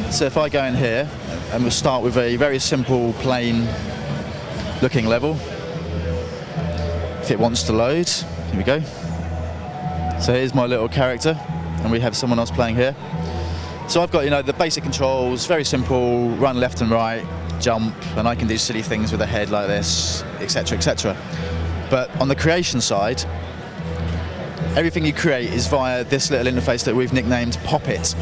So if I go in here, and we'll start with a very simple, plain looking level. If it wants to load, here we go. So here's my little character, and we have someone else playing here. So I've got, you know, the basic controls, very simple, run left and right, jump, and I can do silly things with the head like this, etc., etc. But on the creation side, everything you create is via this little interface that we've nicknamed Pop It.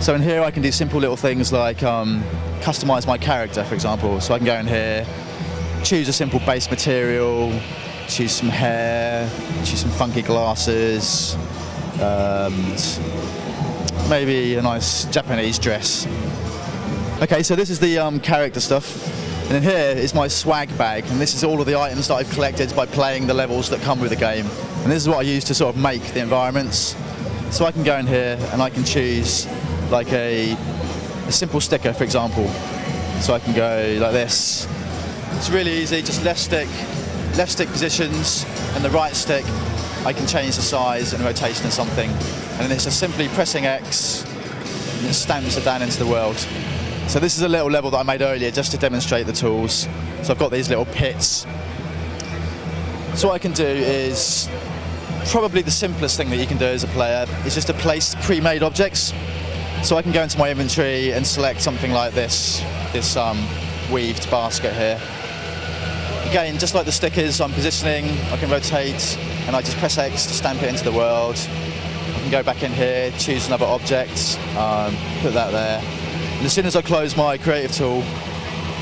So in here I can do simple little things like customize my character, for example. So I can go in here, choose a simple base material, choose some hair, choose some funky glasses, maybe a nice Japanese dress. Okay, so this is the character stuff. And in here is my swag bag, and this is all of the items that I've collected by playing the levels that come with the game. And this is what I use to sort of make the environments. So I can go in here and I can choose like a simple sticker, for example. So I can go like this. It's really easy, just left stick positions, and the right stick I can change the size and rotation of something. And then it's just simply pressing X, and it stamps it down into the world. So this is a little level that I made earlier just to demonstrate the tools. So I've got these little pits. So what I can do is, probably the simplest thing that you can do as a player is just to place pre-made objects. So I can go into my inventory and select something like this weaved basket here. Again, just like the stickers, I'm positioning, I can rotate, and I just press X to stamp it into the world. I can go back in here, choose another object, put that there. And as soon as I close my creative tool,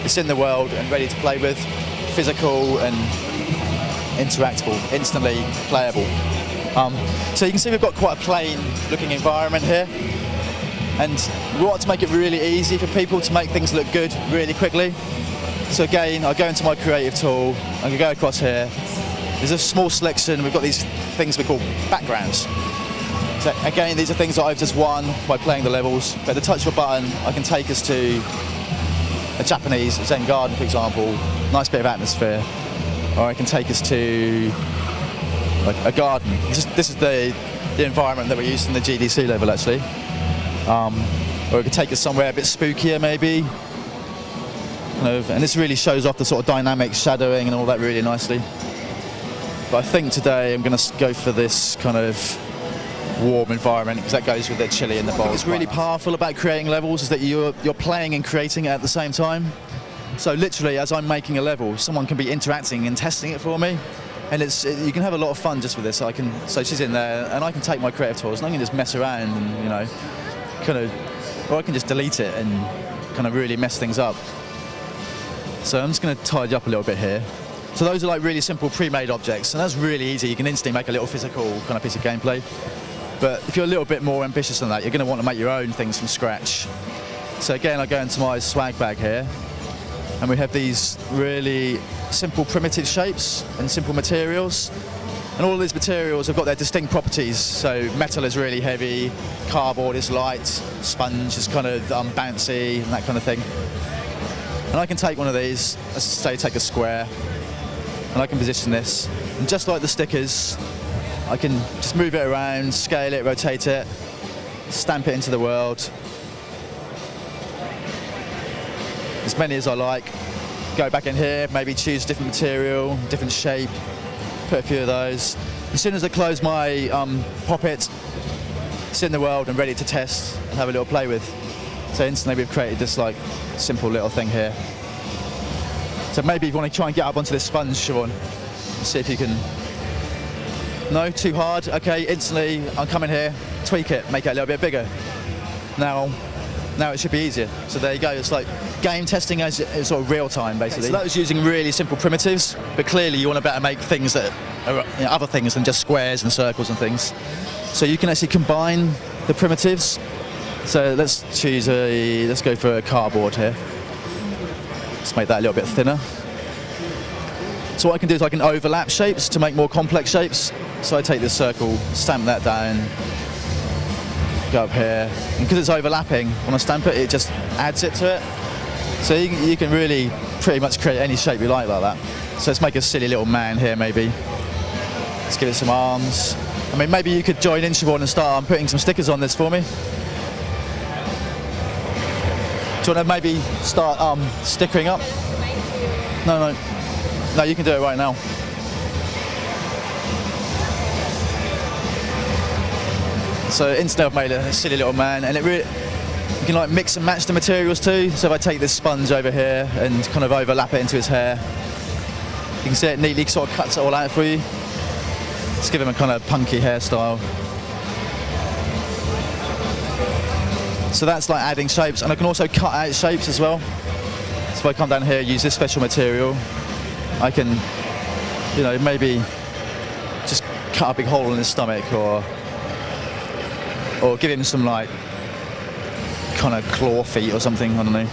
it's in the world and ready to play with, physical and interactable, instantly playable. So you can see we've got quite a plain looking environment here. And we want to make it really easy for people to make things look good really quickly. So again, I go into my creative tool, I can go across here. There's a small selection, we've got these things we call backgrounds. So again, these are things that I've just won by playing the levels. But at the touch of a button, I can take us to a Japanese Zen garden, for example, nice bit of atmosphere. Or I can take us to like a garden. This is the environment that we used in the GDC level, actually. Or it could take us somewhere a bit spookier, maybe. And this really shows off the sort of dynamic shadowing and all that really nicely. But I think today I'm going to go for this kind of warm environment, because that goes with the chili in the bowl. What's really powerful about creating levels is that you're playing and creating it at the same time. So literally, as I'm making a level, someone can be interacting and testing it for me. And you can have a lot of fun just with this. So she's in there, and I can take my creative tools and I can just mess around and, you know, or I can just delete it and kind of really mess things up. So I'm just going to tidy up a little bit here. So those are like really simple pre-made objects, and that's really easy. You can instantly make a little physical kind of piece of gameplay. But if you're a little bit more ambitious than that, you're going to want to make your own things from scratch. So again, I go into my swag bag here, and we have these really simple primitive shapes and simple materials. And all of these materials have got their distinct properties. So metal is really heavy, cardboard is light, sponge is kind of bouncy and that kind of thing. And I can take one of these, let's say take a square, and I can position this. And just like the stickers, I can just move it around, scale it, rotate it, stamp it into the world. As many as I like. Go back in here, maybe choose a different material, different shape, put a few of those. As soon as I close my Pop It, it's in the world and ready to test and have a little play with. So instantly we've created this like simple little thing here. So maybe if you want to try and get up onto this sponge, Siobhan, see if you can. No, too hard. Okay, instantly I'll come in here, tweak it, make it a little bit bigger. Now it should be easier. So there you go. It's like game testing as sort of real time, basically. So that was using really simple primitives, but clearly you want to better make things that are, you know, other things than just squares and circles and things. So you can actually combine the primitives. So let's go for a cardboard here. Let's make that a little bit thinner. So what I can do is I can overlap shapes to make more complex shapes. So I take this circle, stamp that down, go up here, and because it's overlapping, when I stamp it, it just adds it to it. So you can really pretty much create any shape you like that. So let's make a silly little man here, maybe. Let's give it some arms. I mean, maybe you could join in, Siobhan, and start putting some stickers on this for me. Do you want to maybe start stickering up? No, you can do it right now. So instantly I've made a silly little man, and you can like mix and match the materials too. So if I take this sponge over here and kind of overlap it into his hair, you can see it neatly sort of cuts it all out for you. Just give him a kind of punky hairstyle. So that's like adding shapes, and I can also cut out shapes as well. So if I come down here, use this special material, I can, you know, maybe just cut a big hole in his stomach, or give him some like kind of claw feet or something, I don't know.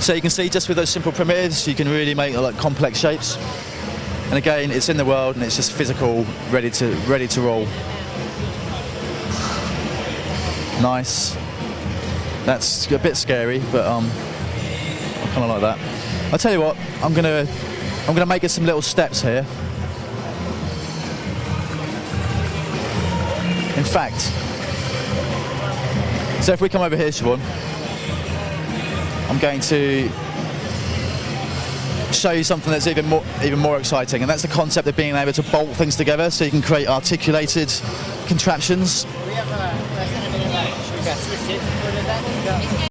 So you can see just with those simple primitives, you can really make like complex shapes. And again, it's in the world and it's just physical, ready to roll. Nice. That's a bit scary, but I kind of like that. I'll tell you what, I'm gonna make it some little steps here. In fact, so if we come over here, Siobhan, I'm going to show you something that's even more exciting, and that's the concept of being able to bolt things together so you can create articulated contraptions.